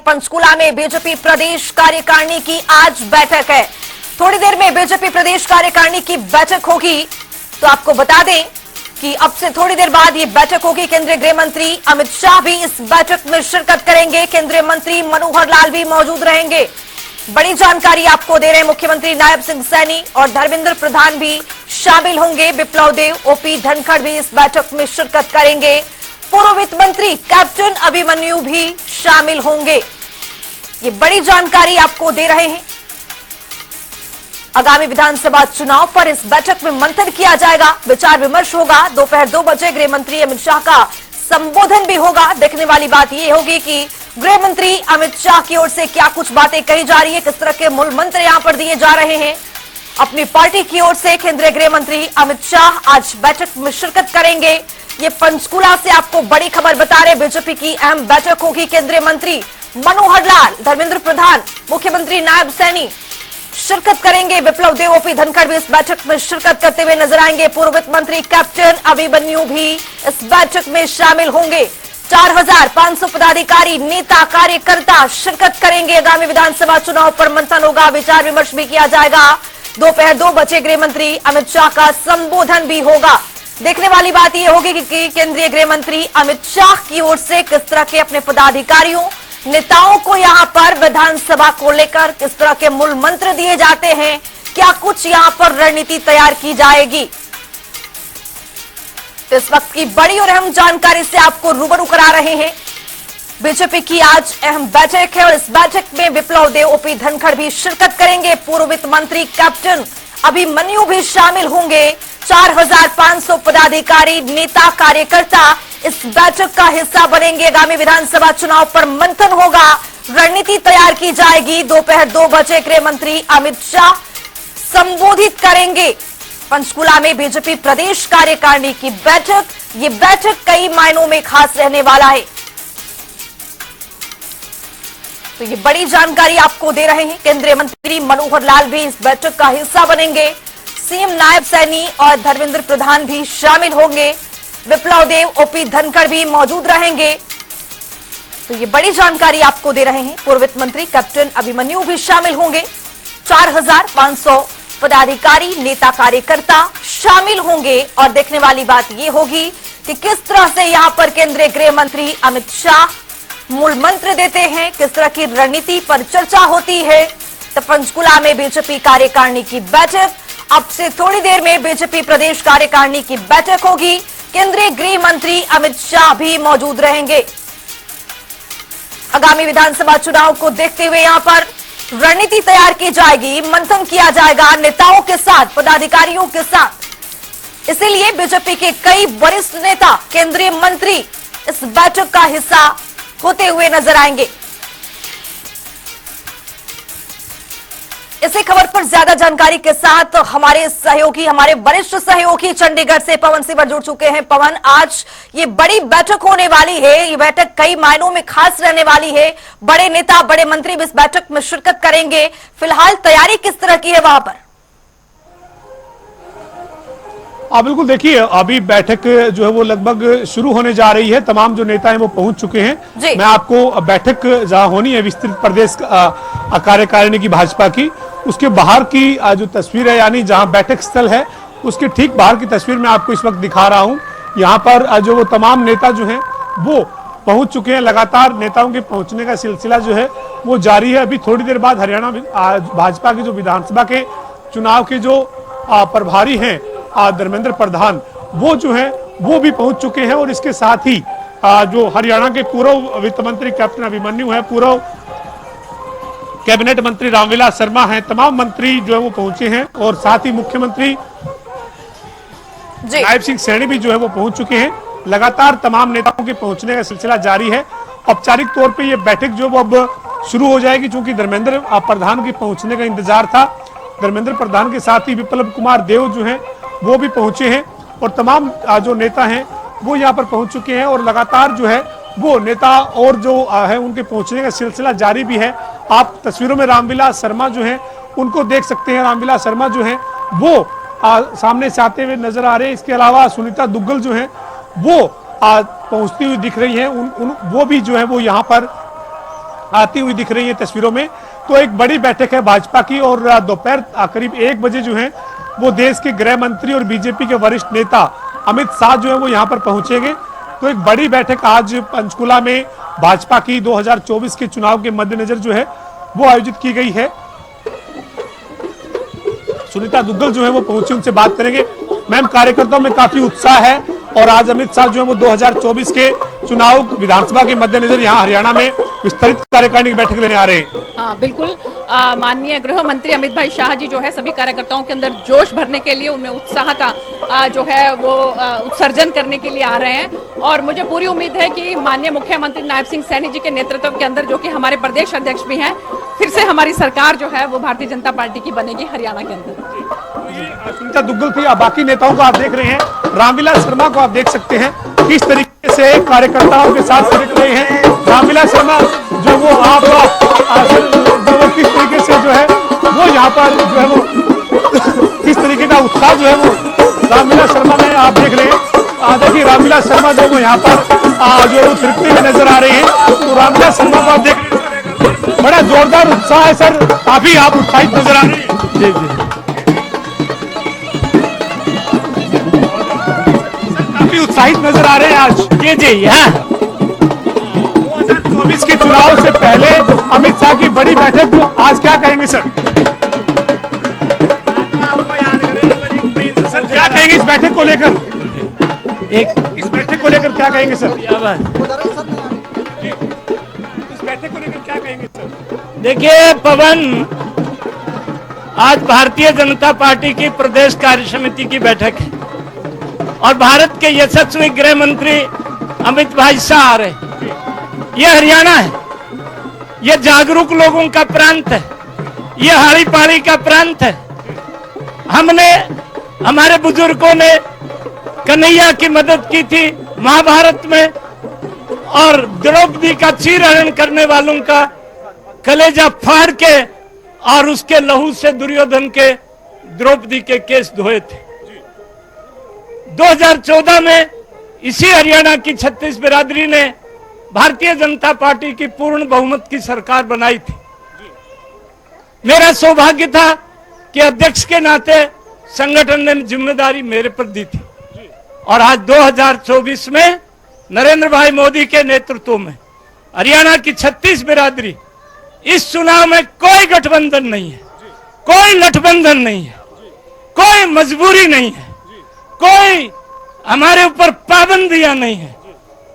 पंचकुला में बीजेपी प्रदेश कार्यकारिणी की आज बैठक है। थोड़ी देर में बीजेपी प्रदेश कार्यकारिणी की बैठक होगी। तो आपको बता दें कि अब से थोड़ी देर बाद ये बैठक होगी। केंद्रीय गृह मंत्री अमित शाह भी इस बैठक में शिरकत करेंगे। केंद्रीय मंत्री मनोहर लाल भी मौजूद रहेंगे। बड़ी जानकारी आपको दे रहे हैं, मुख्यमंत्री नायब सिंह सैनी और धर्मेंद्र प्रधान भी शामिल होंगे। विप्लव देव, ओपी धनखड़ भी इस बैठक में शिरकत करेंगे। पूर्व वित्त मंत्री कैप्टन अभिमन्यु भी शामिल होंगे। ये बड़ी जानकारी आपको दे रहे हैं। आगामी विधानसभा चुनाव पर इस बैठक में मंथन किया जाएगा, विचार विमर्श होगा। दोपहर 2 बजे गृह मंत्री अमित शाह का संबोधन भी होगा। देखने वाली बात यह होगी कि गृह मंत्री अमित शाह की ओर से क्या कुछ बातें कही जा रही है, किस तरह के मूल मंत्र यहां पर दिए जा रहे हैं। अपनी पार्टी की ओर से केंद्रीय गृह मंत्री अमित शाह आज बैठक में शिरकत करेंगे। ये पंचकुला से आपको बड़ी खबर बता रहे, बीजेपी की अहम बैठक होगी। केंद्रीय मंत्री मनोहर लाल, धर्मेंद्र प्रधान, मुख्यमंत्री नायब सैनी शिरकत करेंगे। विप्लव देव, ओपी धनखड़ भी इस बैठक में शिरकत करते हुए नजर आएंगे। पूर्व वित्त मंत्री कैप्टन अभिमन्यु भी इस बैठक में शामिल होंगे। 4500 पदाधिकारी, नेता, कार्यकर्ता शिरकत करेंगे। आगामी विधानसभा चुनाव पर मंथन होगा, विचार विमर्श भी किया जाएगा। दोपहर 2 बजे गृह मंत्री अमित शाह का संबोधन भी होगा। देखने वाली बात यह होगी कि केंद्रीय गृह मंत्री अमित शाह की ओर से किस तरह के अपने पदाधिकारियों, नेताओं को यहां पर विधानसभा को लेकर किस तरह के मूल मंत्र दिए जाते हैं, क्या कुछ यहां पर रणनीति तैयार की जाएगी। इस वक्त की बड़ी और अहम जानकारी से आपको रूबरू करा रहे हैं। बीजेपी की आज अहम बैठक है और इस बैठक में विप्लव देव, ओपी धनखड़ भी शिरकत करेंगे। पूर्व वित्त मंत्री कैप्टन अभिमन्यु भी शामिल होंगे। 4500 पदाधिकारी, नेता, कार्यकर्ता इस बैठक का हिस्सा बनेंगे। आगामी विधानसभा चुनाव पर मंथन होगा, रणनीति तैयार की जाएगी। दोपहर 2 बजे गृह मंत्री अमित शाह संबोधित करेंगे। पंचकुला में बीजेपी प्रदेश कार्यकारिणी की बैठक, ये बैठक कई मायनों में खास रहने वाला है। तो ये बड़ी जानकारी आपको दे रहे हैं। केंद्रीय मंत्री मनोहर लाल भी इस बैठक का हिस्सा बनेंगे। सीएम नायब सैनी और धर्मेंद्र प्रधान भी शामिल होंगे। विप्लव देव, ओपी धनखड़ भी मौजूद रहेंगे। तो ये बड़ी जानकारी आपको दे रहे हैं। पूर्व वित्त मंत्री कैप्टन अभिमन्यु भी शामिल होंगे। 4500 पदाधिकारी, नेता, कार्यकर्ता शामिल होंगे। और देखने वाली बात यह होगी कि किस तरह से यहां पर केंद्रीय गृह मंत्री अमित शाह मूल मंत्र देते हैं, किस तरह की रणनीति पर चर्चा होती है। तो पंचकुला में बीजेपी कार्यकारिणी की बैठक, अब से थोड़ी देर में बीजेपी प्रदेश कार्यकारिणी की बैठक होगी। केंद्रीय गृह मंत्री अमित शाह भी मौजूद रहेंगे। आगामी विधानसभा चुनाव को देखते हुए यहां पर रणनीति तैयार की जाएगी, मंथन किया जाएगा नेताओं के साथ, पदाधिकारियों के साथ। इसीलिए बीजेपी के कई वरिष्ठ नेता, केंद्रीय मंत्री इस बैठक का हिस्सा होते हुए नजर आएंगे। इसी खबर पर ज्यादा जानकारी के साथ हमारे सहयोगी, हमारे वरिष्ठ सहयोगी चंडीगढ़ से पवन सिवर जुड़ चुके हैं। पवन, आज ये बड़ी बैठक होने वाली है, ये बैठक कई मायनों में खास रहने वाली है। बड़े नेता, बड़े मंत्री भी इस बैठक में शिरकत करेंगे। फिलहाल तैयारी किस तरह की है वहां पर? बिल्कुल, देखिए अभी बैठक जो है वो लगभग शुरू होने जा रही है। तमाम जो नेता हैं वो पहुंच चुके हैं। मैं आपको बैठक जहां होनी है विस्तृत प्रदेश कार्यकारिणी की भाजपा की, उसके बाहर की जो तस्वीर है, यानी जहां बैठक स्थल है उसके ठीक बाहर की तस्वीर मैं आपको इस वक्त दिखा रहा हूं। यहाँ पर जो वो तमाम नेता जो हैं वो पहुंच चुके हैं। लगातार नेताओं के पहुंचने का सिलसिला जो है वो जारी है। अभी थोड़ी देर बाद हरियाणा भाजपा के जो विधानसभा के चुनाव के जो प्रभारी हैं धर्मेंद्र प्रधान, वो जो है वो भी पहुंच चुके हैं। और इसके साथ ही जो हरियाणा के पूर्व वित्त मंत्री कैप्टन अभिमन्यु है, पूर्व कैबिनेट मंत्री रामविलास शर्मा हैं, तमाम मंत्री जो है वो पहुंचे हैं। और साथ ही मुख्यमंत्री नायब सिंह सैनी भी जो है वो पहुंच चुके हैं। लगातार तमाम नेताओं के पहुंचने का सिलसिला जारी है। औपचारिक तौर पे ये बैठक जो वो अब शुरू हो जाएगी, क्योंकि धर्मेंद्र प्रधान के पहुंचने का इंतजार था। धर्मेंद्र प्रधान के साथ ही विप्लव कुमार देव जो है वो भी पहुंचे हैं। और तमाम जो नेता हैं वो यहाँ पर पहुंच चुके हैं। और लगातार जो है वो नेता और जो है उनके पहुंचने का सिलसिला जारी भी है। आप तस्वीरों में रामविलास शर्मा जो हैं उनको देख सकते हैं। रामविलास शर्मा जो हैं वो सामने से आते हुए नजर आ रहे हैं। इसके अलावा सुनीता दुग्गल जो हैं वो पहुंचती हुई दिख रही हैं। वो भी जो है वो यहाँ पर आती हुई दिख रही है तस्वीरों में। तो एक बड़ी बैठक है भाजपा की और दोपहर करीब 1 बजे जो है वो देश के गृह मंत्री और बीजेपी के वरिष्ठ नेता अमित शाह जो है वो यहाँ पर पहुंचेंगे। तो एक बड़ी बैठक आज पंचकुला में भाजपा की 2024 के चुनाव के मद्देनजर जो है वो आयोजित की गई है। सुनीता दुग्गल जो है वो पहुंची, उनसे बात करेंगे। मैम, कार्यकर्ताओं में काफी उत्साह है और आज अमित शाह जो है वो 2024 के चुनाव विधानसभा के मद्देनजर यहाँ हरियाणा में विस्तृत कार्यकारिणी की बैठक लेने आ रहे हैं। हाँ बिल्कुल, माननीय गृह मंत्री अमित भाई शाह जी जो है सभी कार्यकर्ताओं के अंदर जोश भरने के लिए, उनमें उत्साह का जो है वो उत्सर्जन करने के लिए आ रहे हैं। और मुझे पूरी उम्मीद है कि माननीय मुख्यमंत्री नायब सिंह सैनी जी के नेतृत्व के अंदर, जो कि हमारे प्रदेश अध्यक्ष भी हैं, फिर से हमारी सरकार जो है वो भारतीय जनता पार्टी की बनेगी हरियाणा के अंदर। सुनीता दुग्गल थी। बाकी नेताओं को आप देख रहे हैं, रामविलास शर्मा को आप देख सकते हैं किस तरीके से कार्यकर्ताओं के साथ खड़े रहे हैं। रामविलास शर्मा जो वो आप जो वो किस तरीके से जो है वो यहाँ पर जो है वो किस तरीके का उत्साह जो है वो रामविलास शर्मा में आप देख रहे हैं। देखिए रामविलास शर्मा जो वो यहाँ पर जो तृप्ति में नजर आ रहे हैं। तो रामविलास शर्मा को आप देख रहे हैं, बड़ा जोरदार उत्साह है सर, काफी आप उत्साहित नजर आ रहे हैं। जी जी, काफी उत्साहित नजर आ रहे हैं आज। जी जी, हाँ 2024 के चुनाव से पहले अमित शाह की बड़ी बैठक, तो आज क्या कहेंगे सर? सर क्या कहेंगे इस बैठक को लेकर? इस बैठक को लेकर क्या कहेंगे सर? इस बैठक को लेकर क्या कहेंगे सर? देखिए पवन, आज भारतीय जनता पार्टी की प्रदेश कार्य समिति की बैठक है और भारत के यशस्वी गृह मंत्री अमित भाई शाह आ रहे। ये हरियाणा है, ये जागरूक लोगों का प्रांत है, ये हाड़ी पाड़ी का प्रांत है। हमने, हमारे बुजुर्गों ने कन्हैया की मदद की थी महाभारत में और द्रौपदी का चीरहरण करने वालों का कलेजा फाड़ के और उसके लहू से दुर्योधन के द्रौपदी के केस धोए थे। 2014 में इसी हरियाणा की 36 बिरादरी ने भारतीय जनता पार्टी की पूर्ण बहुमत की सरकार बनाई थी। मेरा सौभाग्य था कि अध्यक्ष के नाते संगठन ने जिम्मेदारी मेरे पर दी थी और आज 2024 में नरेंद्र भाई मोदी के नेतृत्व में हरियाणा की 36 बिरादरी, इस चुनाव में कोई गठबंधन नहीं है, कोई गठबंधन नहीं है, कोई मजबूरी नहीं है, कोई हमारे ऊपर पाबंदियां नहीं है।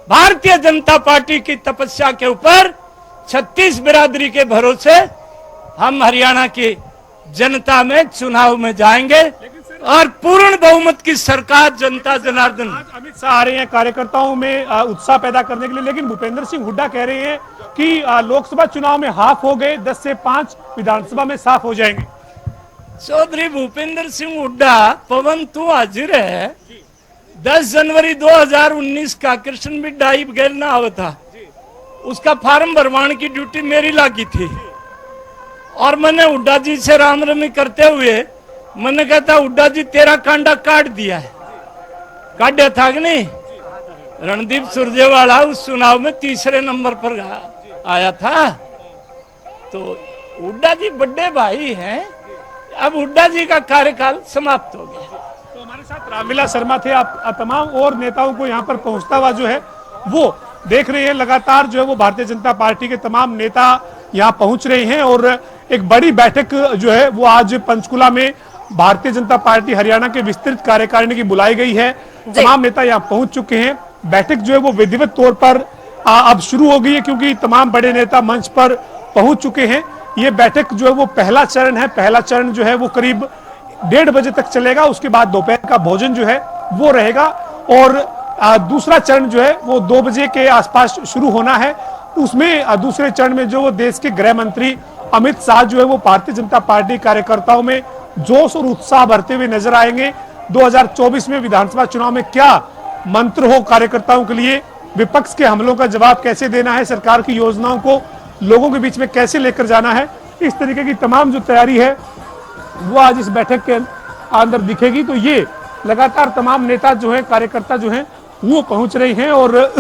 भारतीय जनता पार्टी की तपस्या के ऊपर 36 बिरादरी के भरोसे हम हरियाणा की जनता में चुनाव में जाएंगे और पूर्ण बहुमत की सरकार जनता जनार्दन। अमित शाह आ रहे हैं कार्यकर्ताओं में उत्साह पैदा करने के लिए, लेकिन भूपेंद्र सिंह हुड्डा कह रहे हैं कि लोकसभा चुनाव में हाफ हो गए, 10 से 5 विधानसभा में साफ हो जाएंगे। चौधरी भूपेंद्र सिंह हुड्डा, पवन तू हाजिर है, 10 जनवरी 2019 का कृष्ण बिड्डाई गेलना आवा था, उसका फार्म भरवाने की ड्यूटी मेरी लगी थी और मैंने हुड्डा जी से राम रमी करते हुए मैंने कहा था हुड्डा जी तेरा कांडा काट दिया है, काटा था कि नहीं? रणदीप सुरजेवाला उस चुनाव में तीसरे नंबर पर आया था। तो हुड्डा जी बड़े भाई हैं, अब हुड्डा जी का कार्यकाल समाप्त हो गया। तो हमारे साथ रामविलास शर्मा थे। आप तमाम और नेताओं को यहाँ पर पहुंचता हुआ जो है वो देख रहे हैं। लगातार जो है वो भारतीय जनता पार्टी के तमाम नेता यहाँ पहुंच रहे हैं और एक बड़ी बैठक जो है वो आज पंचकुला में भारतीय जनता पार्टी हरियाणा के विस्तृत कार्यकारिणी की बुलाई गई है। तमाम नेता यहाँ पहुंच चुके हैं। बैठक जो है वो विधिवत तौर पर अब शुरू हो गई है क्योंकि तमाम बड़े नेता मंच पर पहुंच चुके हैं। ये बैठक जो है वो पहला चरण है। पहला चरण जो है वो करीब 1:30 बजे तक चलेगा। उसके बाद दोपहर का भोजन जो है वो रहेगा और दूसरा चरण जो है वो 2 बजे के आसपास शुरू होना है। उसमें दूसरे चरण में जो वो देश के गृह मंत्री अमित शाह जो है वो भारतीय जनता पार्टी कार्यकर्ताओं में जोश और उत्साह भरते हुए नजर आएंगे। 2024 में विधानसभा चुनाव में क्या मंत्र हो कार्यकर्ताओं के लिए, विपक्ष के हमलों का जवाब कैसे देना है, सरकार की योजनाओं को लोगों के बीच में कैसे लेकर जाना है, इस तरीके की तमाम जो तैयारी है वो आज इस बैठक के अंदर दिखेगी। तो ये लगातार तमाम नेता जो है, कार्यकर्ता जो है वो पहुंच रहे हैं और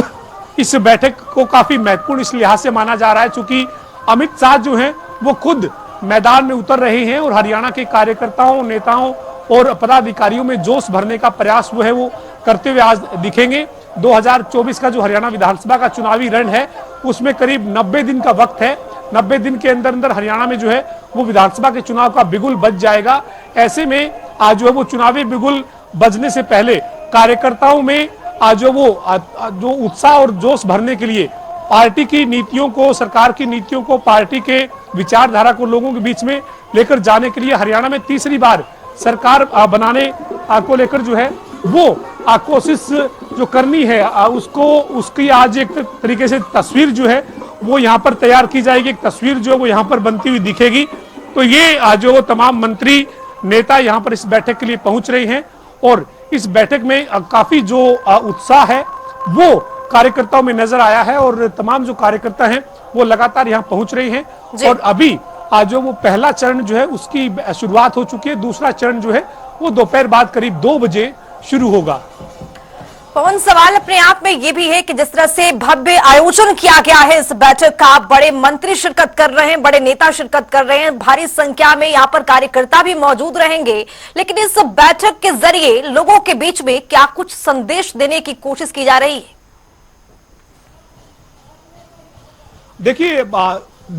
इस बैठक को काफी महत्वपूर्ण इस लिहाज से माना जा रहा है क्योंकि अमित शाह जो हैं वो खुद मैदान में उतर रहे हैं और हरियाणा के कार्यकर्ताओं, नेताओं और पदाधिकारियों में जोश भरने का प्रयास वो है वो करते हुए आज दिखेंगे। 2024 का जो हरियाणा विधानसभा का चुनावी रण है उसमें करीब 90 दिन का वक्त है। 90 दिन के अंदर अंदर हरियाणा में जो है वो विधानसभा के चुनाव का बिगुल बज जाएगा। ऐसे में आज जो है वो चुनावी बिगुल बजने से पहले कार्यकर्ताओं में आज जो उत्साह और जोश भरने के लिए पार्टी की नीतियों को, सरकार की नीतियों को, पार्टी के विचारधारा को लोगों के बीच में लेकर जाने के लिए हरियाणा में तीसरी बार सरकार बनाने को लेकर जो है वो कोशिश जो करनी है उसकी आज एक तरीके से तस्वीर जो है वो यहाँ पर तैयार की जाएगी। एक तस्वीर जो वो यहाँ पर बनती हुई दिखेगी। तो ये जो तमाम मंत्री, नेता यहाँ पर इस बैठक के लिए पहुंच रहे हैं और इस बैठक में काफी जो उत्साह है वो कार्यकर्ताओं में नजर आया है और तमाम जो कार्यकर्ता हैं वो लगातार यहाँ पहुंच रहे हैं। और अभी जो वो पहला चरण जो है उसकी शुरुआत हो चुकी है। दूसरा चरण जो है वो दोपहर बाद करीब 2 बजे शुरू होगा। पवन, सवाल अपने आप में ये भी है कि जिस तरह से भव्य आयोजन किया गया है इस बैठक का, बड़े मंत्री शिरकत कर रहे हैं, बड़े नेता शिरकत कर रहे हैं, भारी संख्या में यहाँ पर कार्यकर्ता भी मौजूद रहेंगे, लेकिन इस बैठक के जरिए लोगों के बीच में क्या कुछ संदेश देने की कोशिश की जा रही है? देखिए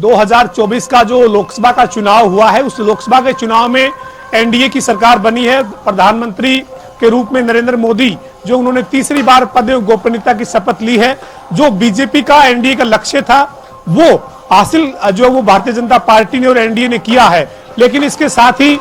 2024 का जो लोकसभा का चुनाव हुआ है उस लोकसभा के चुनाव में एनडीए की सरकार बनी है। प्रधानमंत्री के रूप में नरेंद्र मोदी जो उन्होंने तीसरी बार पद गोपनीयता की शपथ ली है। जो बीजेपी का, एनडीए का लक्ष्य था वो हासिल जो वो भारतीय जनता पार्टी ने और एनडीए ने किया है। लेकिन इसके साथ ही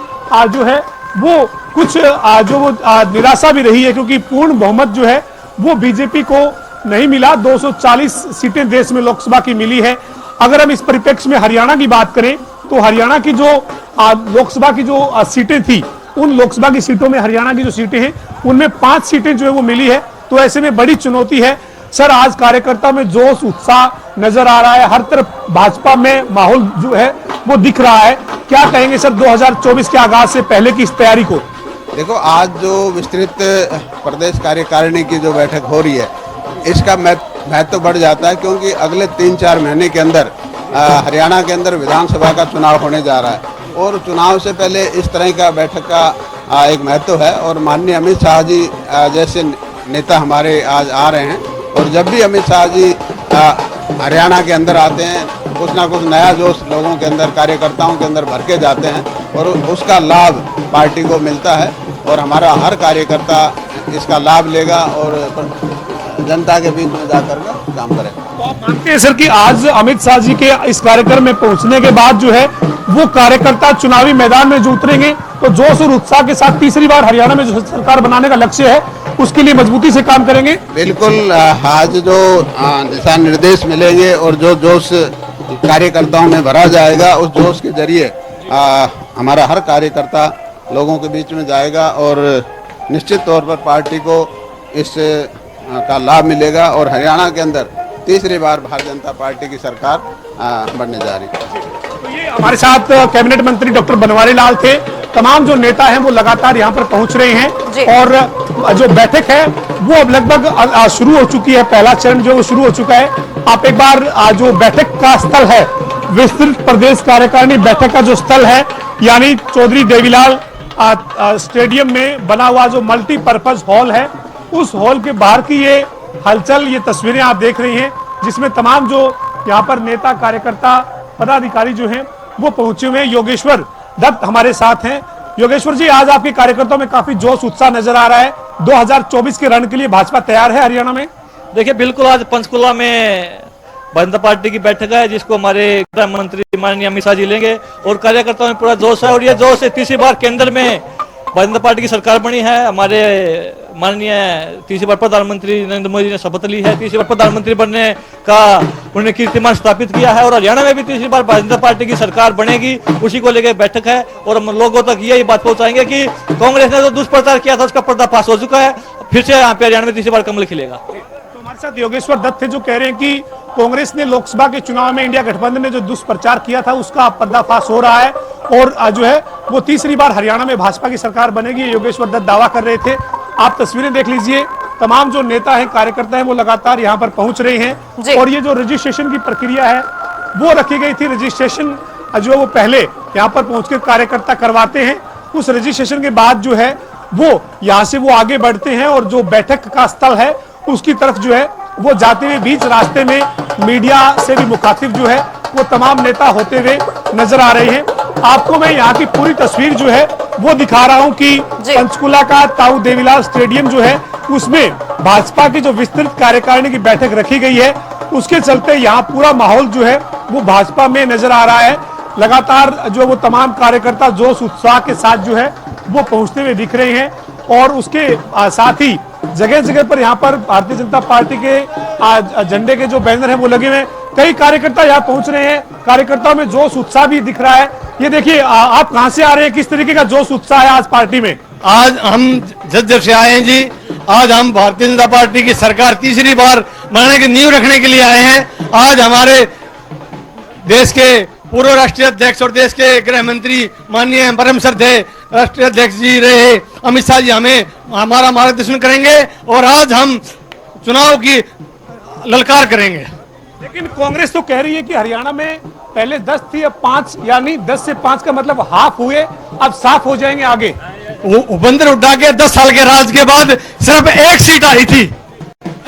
जो है वो कुछ जो वो निराशा भी रही है क्योंकि पूर्ण बहुमत जो है वो बीजेपी को नहीं मिला। 240 सीटें देश में लोकसभा की मिली है। अगर हम इस परिप्रेक्ष्य में हरियाणा की बात करें तो हरियाणा की जो लोकसभा की जो सीटें थी उन लोकसभा की सीटों में हरियाणा की जो सीटें हैं उनमें 5 सीटें जो है वो मिली है। तो ऐसे में बड़ी चुनौती है। सर, आज कार्यकर्ता में जोश, उत्साह नजर आ रहा है। हर तरफ भाजपा में माहौल जो है वो दिख रहा है। क्या कहेंगे सर 2024 के आगाज से पहले की इस तैयारी को? देखो, आज जो विस्तृत प्रदेश कार्यकारिणी की जो बैठक हो रही है इसका महत्व बढ़ जाता है क्योंकि अगले 3-4 महीने के अंदर हरियाणा के अंदर विधानसभा का चुनाव होने जा रहा है और चुनाव से पहले इस तरह का बैठक का एक महत्व है। और माननीय अमित शाह जी जैसे नेता हमारे आज आ रहे हैं और जब भी अमित शाह जी हरियाणा के अंदर आते हैं कुछ ना कुछ नया जोश लोगों के अंदर, कार्यकर्ताओं के अंदर भर के जाते हैं और उसका लाभ पार्टी को मिलता है और हमारा हर कार्यकर्ता इसका लाभ लेगा और जनता के बीच में जाकर काम करेगा। तो आप मानते हैं सर कि आज अमित शाह जी के इस कार्यक्रम में पहुंचने के बाद जो है वो कार्यकर्ता चुनावी मैदान में जो उतरेंगे तो जोश और उत्साह के साथ तीसरी बार हरियाणा में जो सरकार बनाने का लक्ष्य है उसके लिए मजबूती से काम करेंगे? बिल्कुल, आज जो दिशा निर्देश मिलेंगे और जो जोश कार्यकर्ताओं में भरा जाएगा उस जोश के जरिए हमारा हर कार्यकर्ता लोगों के बीच में जाएगा और निश्चित तौर पर पार्टी को इस का लाभ मिलेगा और हरियाणा के अंदर तीसरी बार भारतीय जनता पार्टी की सरकार बनने जा रही है। तो ये हमारे साथ कैबिनेट मंत्री डॉक्टर बनवारी लाल थे। तमाम जो नेता हैं वो लगातार यहाँ पर पहुंच रहे हैं और जो बैठक है वो अब लगभग शुरू हो चुकी है। पहला चरण जो शुरू हो चुका है। आप एक बार जो बैठक का स्थल है, विस्तृत प्रदेश कार्यकारिणी बैठक का जो स्थल है यानी चौधरी देवीलाल स्टेडियम में बना हुआ जो मल्टीपर्पज हॉल है उस हॉल के बाहर की ये हलचल, ये तस्वीरें आप देख रही हैं जिसमें तमाम जो यहाँ पर नेता, कार्यकर्ता, पदाधिकारी जो हैं वो पहुंचे हुए हैं। योगेश्वर दत्त हमारे साथ हैं। योगेश्वर जी, आज आपके कार्यकर्ताओं में काफी जोश, उत्साह नजर आ रहा है। 2024 के रण के लिए भाजपा तैयार है हरियाणा में? देखिए, बिल्कुल आज पंचकुला में जनता पार्टी की बैठक है जिसको हमारे गृह मंत्री माननीय अमित शाह जी लेंगे और कार्यकर्ताओं में पूरा जोश है और ये जोश तीसरी बार केंद्र में भारतीय जनता पार्टी की सरकार बनी है। हमारे माननीय तीसरी बार प्रधानमंत्री नरेंद्र मोदी ने शपथ ली है। तीसरी बार प्रधानमंत्री बनने का उन्होंने कीर्तिमान स्थापित किया है और हरियाणा में भी तीसरी बार भारतीय जनता पार्टी की सरकार बनेगी, उसी को लेकर बैठक है। और हम लोगों तक यही बात पहुंचाएंगे कि कांग्रेस ने जो दुष्प्रचार किया था उसका पर्दाफाश हो चुका है, फिर से यहाँ पे हरियाणा में तीसरी बार कमल खिलेगा। तो हमारे साथ योगेश्वर दत्त थे जो कह रहे हैं कि कांग्रेस ने लोकसभा के चुनाव में इंडिया गठबंधन ने जो दुष्प्रचार किया था उसका पर्दाफाश हो रहा है और जो है वो तीसरी बार हरियाणा में भाजपा की सरकार बनेगी। योगेश्वर दत्त दावा कर रहे थे। आप तस्वीरें देख लीजिए, तमाम जो नेता हैं, कार्यकर्ता हैं वो लगातार यहाँ पर पहुंच रहे हैं और ये जो रजिस्ट्रेशन की प्रक्रिया है वो रखी गई थी। रजिस्ट्रेशन जो है वो पहले यहाँ पर पहुंचकर कार्यकर्ता करवाते हैं, उस रजिस्ट्रेशन के बाद जो है वो यहाँ से वो आगे बढ़ते हैं और जो बैठक का स्थल है उसकी तरफ जो है वो जाते हुए बीच रास्ते में मीडिया से भी मुखातिब जो है वो तमाम नेता होते हुए नजर आ रहे हैं। आपको मैं यहाँ की पूरी तस्वीर जो है वो दिखा रहा हूँ कि पंचकुला का ताऊ देवीलाल स्टेडियम जो है उसमें भाजपा की जो विस्तृत कार्यकारिणी की बैठक रखी गई है, उसके चलते यहाँ पूरा माहौल जो है वो भाजपा में नजर आ रहा है। लगातार जो वो तमाम कार्यकर्ता जोश उत्साह के साथ जो है वो पहुंचते हुए दिख रहे हैं और उसके साथ ही जगह जगह पर यहाँ पर भारतीय जनता पार्टी के झंडे के जो बैनर हैं वो लगे हुए हैं। कई कार्यकर्ता यहाँ पहुंच रहे हैं, कार्यकर्ताओं में जोश उत्साह भी दिख रहा है। ये देखिए, आप कहां से आ रहे हैं, किस तरीके का जोश उत्साह है आज पार्टी में? आज हम झज्जर से आए हैं जी। आज हम भारतीय जनता पार्टी की सरकार तीसरी बार बनाने की नींव रखने के लिए आए हैं। आज हमारे देश के पूर्व राष्ट्रीय अध्यक्ष और देश के गृह मंत्री माननीय परम श्रद्धेय राष्ट्रीय अध्यक्ष जी रहे अमित शाह जी हमें हमारा मार्गदर्शन करेंगे और आज हम चुनाव की ललकार करेंगे। लेकिन कांग्रेस तो कह रही है कि हरियाणा में पहले 10 थी, अब 5, यानी 10 से 5 का मतलब हाफ हुए, अब साफ हो जाएंगे आगे। वो उपेंद्र हुड्डा के 10 साल के राज के बाद सिर्फ 1 सीट आई थी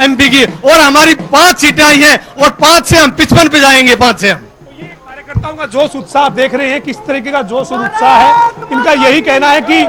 एमपी की और हमारी 5 सीटें आई हैं और 5 से हम 55 पे जाएंगे। 5 से हम कार्यकर्ताओं का जोश उत्साह देख रहे हैं, किस तरीके का जोश और उत्साह है। इनका यही कहना है कि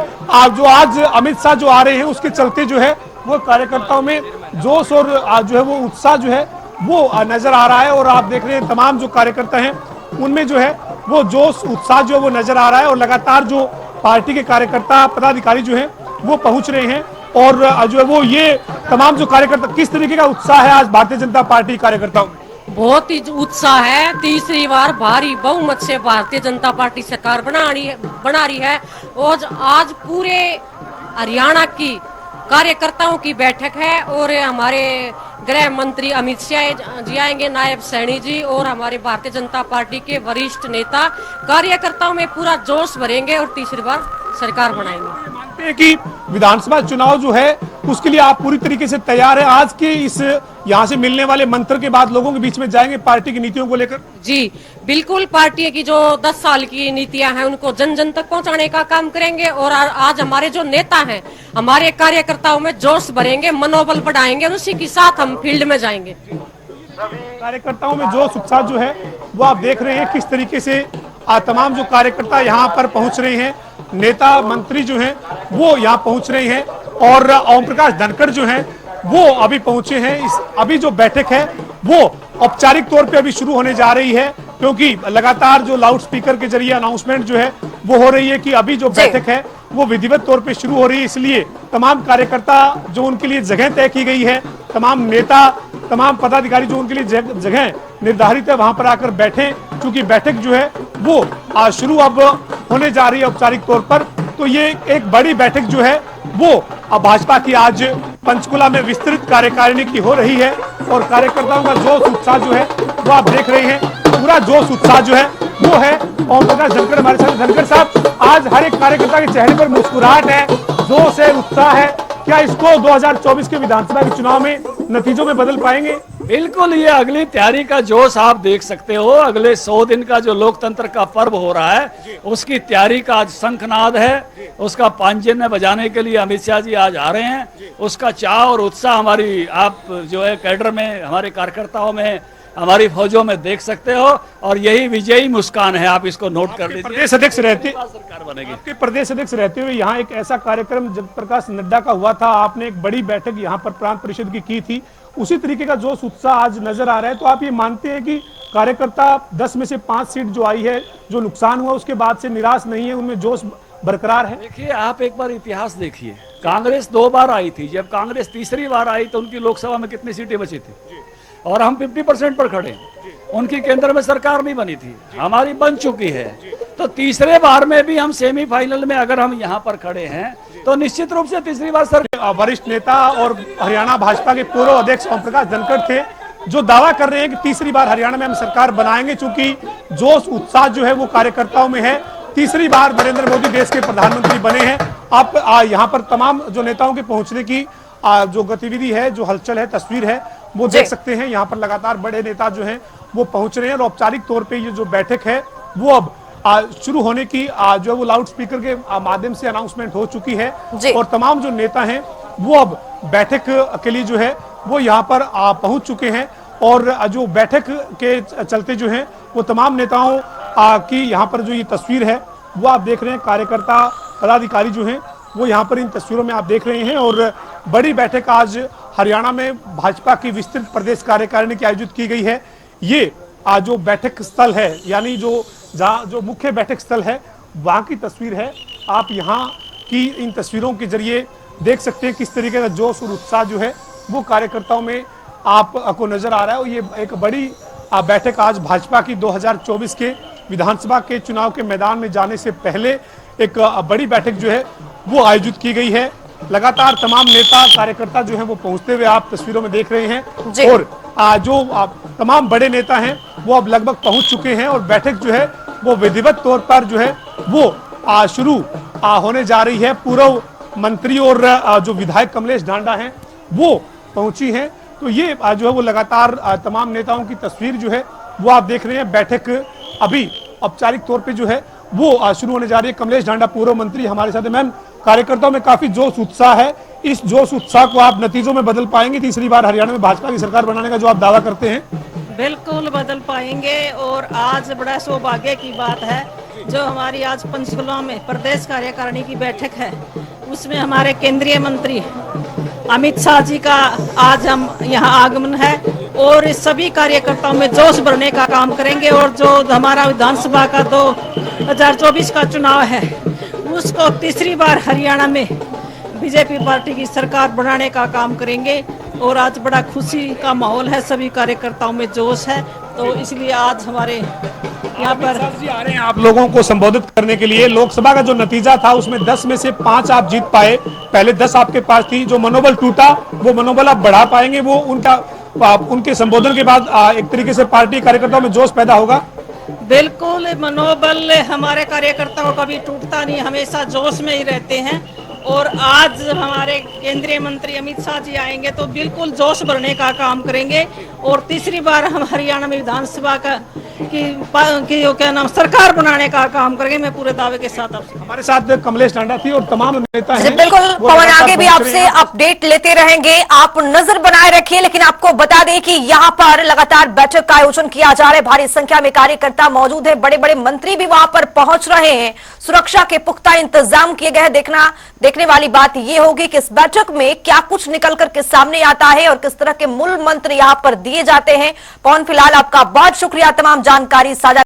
जो आज अमित शाह जो आ रहे हैं उसके चलते जो है वो कार्यकर्ताओं में जोश और जो है वो उत्साह जो है वो नजर आ रहा है। और आप देख रहे हैं तमाम जो कार्यकर्ता हैं उनमें जो है वो जोश उत्साह जो है वो नजर आ रहा है और लगातार जो पार्टी के कार्यकर्ता पदाधिकारी जो है वो पहुंच रहे हैं और जो है वो ये तमाम जो कार्यकर्ता, किस तरीके का उत्साह है आज भारतीय जनता पार्टी कार्यकर्ताओं में? बहुत ही उत्साह है। तीसरी बार भारी बहुमत से भारतीय जनता पार्टी सरकार बना रही है और आज पूरे हरियाणा की कार्यकर्ताओं की बैठक है और हमारे गृह मंत्री अमित शाह जी आएंगे, नायब सैनी जी और हमारे भारतीय जनता पार्टी के वरिष्ठ नेता कार्यकर्ताओं में पूरा जोश भरेंगे और तीसरी बार सरकार बनाएंगे। मानते हैं कि विधानसभा चुनाव जो है उसके लिए आप पूरी तरीके से तैयार है। आज के इस यहाँ से मिलने वाले मंत्र के बाद लोगों के बीच में जाएंगे पार्टी की नीतियों को लेकर? जी बिल्कुल, पार्टी की जो 10 साल की नीतियां हैं उनको जन जन तक पहुंचाने का काम करेंगे और आज हमारे जो नेता हैं हमारे कार्यकर्ताओं में जोश भरेंगे, मनोबल बढ़ाएंगे और उसी के साथ हम फील्ड में जाएंगे। कार्यकर्ताओं में जोश उत्साह जो है वो आप देख रहे हैं किस तरीके से तमाम जो कार्यकर्ता यहाँ पर पहुंच रहे हैं, नेता मंत्री जो हैं वो यहाँ पहुंच रहे हैं और ओम प्रकाश धनखड़ जो हैं वो अभी पहुंचे हैं। अभी जो बैठक है वो औपचारिक तौर पे अभी शुरू होने जा रही है क्योंकि लगातार जो लाउड स्पीकर के जरिए अनाउंसमेंट जो है वो हो रही है कि अभी जो बैठक है वो विधिवत तौर पे शुरू हो रही है। इसलिए तमाम कार्यकर्ता जो उनके लिए जगह तय की गई है, तमाम नेता, तमाम पदाधिकारी जो उनके लिए जगह निर्धारित है वहां पर आकर बैठे, क्योंकि बैठक जो है वो शुरू अब होने जा रही है औपचारिक तौर पर। तो ये एक बड़ी बैठक जो है वो भाजपा की आज पंचकुला में विस्तृत कार्यकारिणी की हो रही है और कार्यकर्ताओं का जोश उत्साह जो है वो आप देख रहे हैं। पूरा जोश उत्साह जो है वो है। ओम प्रकाश धनखड़ हमारे साथ। धनखड़ साहब, आज हर एक कार्यकर्ता के चेहरे पर मुस्कुराहट है, जोश है, उत्साह है, क्या इसको 2024 के विधानसभा के चुनाव में नतीजों में बदल पाएंगे? बिल्कुल, ये अगली तैयारी का जोश आप देख सकते हो। अगले 100 दिन का जो लोकतंत्र का पर्व हो रहा है उसकी तैयारी का आज शंखनाद है। उसका पांजेन में बजाने के लिए अमित शाह जी आज आ रहे हैं। उसका चाह और उत्साह हमारी आप जो है कैडर में, हमारे कार्यकर्ताओं में, हमारी फौजों में देख सकते हो और यही विजयी मुस्कान है। आप इसको नोट कर लीजिए। प्रदेश अध्यक्ष रहते सरकार बनेगी। आपके प्रदेश अध्यक्ष रहते हुए यहाँ एक ऐसा कार्यक्रम जगप्रकाश नड्डा का हुआ था, आपने एक बड़ी बैठक यहाँ पर प्रांत परिषद की थी, उसी तरीके का जोश उत्साह आज नजर आ रहा है। तो आप ये मानते हैं कि कार्यकर्ता 10 में से 5 सीट जो आई है, जो नुकसान हुआ उसके बाद से निराश नहीं है, उनमें जोश बरकरार है? देखिए, आप एक बार इतिहास देखिए, कांग्रेस 2 बार आई थी। जब कांग्रेस तीसरी बार आई तो उनकी लोकसभा में कितनी सीटें बची थी और हम 50% पर खड़े। उनकी केंद्र में सरकार नहीं बनी थी, हमारी बन चुकी है। तो तीसरे बार में भी हम सेमीफाइनल में अगर हम यहाँ पर खड़े हैं तो निश्चित रूप से तीसरी बार सरकार। वरिष्ठ नेता और हरियाणा भाजपा के पूर्व अध्यक्ष ओम प्रकाश धनखड़ थे जो दावा कर रहे हैं कि तीसरी बार हरियाणा में हम सरकार बनाएंगे, चूंकि जोश उत्साह जो है वो कार्यकर्ताओं में है। तीसरी बार नरेंद्र मोदी देश के प्रधानमंत्री बने हैं। आप यहाँ पर तमाम जो नेताओं के पहुंचने की जो गतिविधि है, जो हलचल है, तस्वीर है, वो देख सकते हैं। यहाँ पर लगातार बड़े नेता जो हैं वो पहुंच रहे हैं और औपचारिक तौर पे ये जो बैठक है वो अब शुरू होने की जो है वो लाउड स्पीकर के माध्यम से अनाउंसमेंट हो चुकी है और तमाम जो नेता हैं वो अब बैठक के लिए जो है वो यहाँ पर पहुंच चुके हैं और जो बैठक के चलते जो है वो तमाम नेताओं की यहाँ पर जो ये तस्वीर है वो आप देख रहे हैं। कार्यकर्ता पदाधिकारी जो हैं वो यहाँ पर इन तस्वीरों में आप देख रहे हैं और बड़ी बैठक आज हरियाणा में भाजपा की विस्तृत प्रदेश कार्यकारिणी की आयोजित की गई है। ये जो बैठक स्थल है यानी जो मुख्य बैठक स्थल है वहां की तस्वीर है। आप यहाँ की इन तस्वीरों के जरिए देख सकते हैं किस तरीके का जोश और उत्साह जो है वो कार्यकर्ताओं में आपको नजर आ रहा है। और ये एक बड़ी बैठक आज भाजपा की 2024 के विधानसभा के चुनाव के मैदान में जाने से पहले एक बड़ी बैठक जो है वो आयोजित की गई है। लगातार तमाम नेता कार्यकर्ता जो हैं वो पहुंचते हुए आप तस्वीरों में देख रहे हैं और जो तमाम बड़े नेता हैं वो अब लगभग पहुंच चुके हैं और बैठक जो है वो विधिवत तौर पर जो है वो शुरू होने जा रही है। पूर्व मंत्री और जो विधायक कमलेश ढांडा हैं वो पहुंची हैं। तो ये जो है वो लगातार तमाम नेताओं की तस्वीर जो है वो आप देख रहे हैं। बैठक अभी औपचारिक तौर पे जो है वो शुरू होने जा रही है। कमलेश ढांडा पूर्व मंत्री हमारे साथ है। मैम, कार्यकर्ताओं में काफी जोश उत्साह है, इस जोश उत्साह को आप नतीजों में बदल पाएंगे? तीसरी बार हरियाणा में भाजपा की सरकार बनाने का जो आप दावा करते हैं। बिल्कुल बदल पाएंगे और आज बड़ा सौभाग्य की बात है जो हमारी आज पंचकुला में प्रदेश कार्यकारिणी की बैठक है उसमें हमारे केंद्रीय मंत्री अमित शाह जी का आज हम यहाँ आगमन है और इस सभी कार्यकर्ताओं में जोश भरने का काम करेंगे और जो हमारा विधानसभा का 2024 का चुनाव है उसको तीसरी बार हरियाणा में बीजेपी पार्टी की सरकार बनाने का काम करेंगे। और आज बड़ा खुशी का माहौल है, सभी कार्यकर्ताओं में जोश है, तो इसलिए आज हमारे यहाँ पर जी आ रहे हैं आप लोगों को संबोधित करने के लिए। लोकसभा का जो नतीजा था उसमें 10 में से 5 आप जीत पाए, पहले 10 आपके पास थी। जो मनोबल टूटा वो मनोबल आप बढ़ा पाएंगे? वो उनके संबोधन के बाद एक तरीके से पार्टी कार्यकर्ताओं में जोश पैदा होगा? बिल्कुल, मनोबल हमारे कार्यकर्ताओं का भी टूटता नहीं, हमेशा जोश में ही रहते हैं। और आज हमारे केंद्रीय मंत्री अमित शाह जी आएंगे तो बिल्कुल जोश भरने का काम करेंगे और तीसरी बार हम हरियाणा में विधानसभा की क्या नाम सरकार बनाने का काम करेंगे। मैं पूरे दावे के साथ आपसे। हमारे साथ कमलेश ढांडा थी और तमाम नेता हैं। बिल्कुल पवन, आगे भी आपसे अपडेट लेते रहेंगे, आप नजर बनाए रखिए। लेकिन आपको बता दें कि यहाँ पर लगातार बैठक का आयोजन किया जा रहा है, भारी संख्या में कार्यकर्ता मौजूद है, बड़े बड़े मंत्री भी वहां पर पहुंच रहे हैं, सुरक्षा के पुख्ता इंतजाम किए गए हैं। देखने वाली बात यह होगी कि इस बैठक में क्या कुछ निकल करके सामने आता है और किस तरह के मूल मंत्र यहां पर दिए जाते हैं। पवन, फिलहाल आपका बहुत शुक्रिया तमाम जानकारी साझा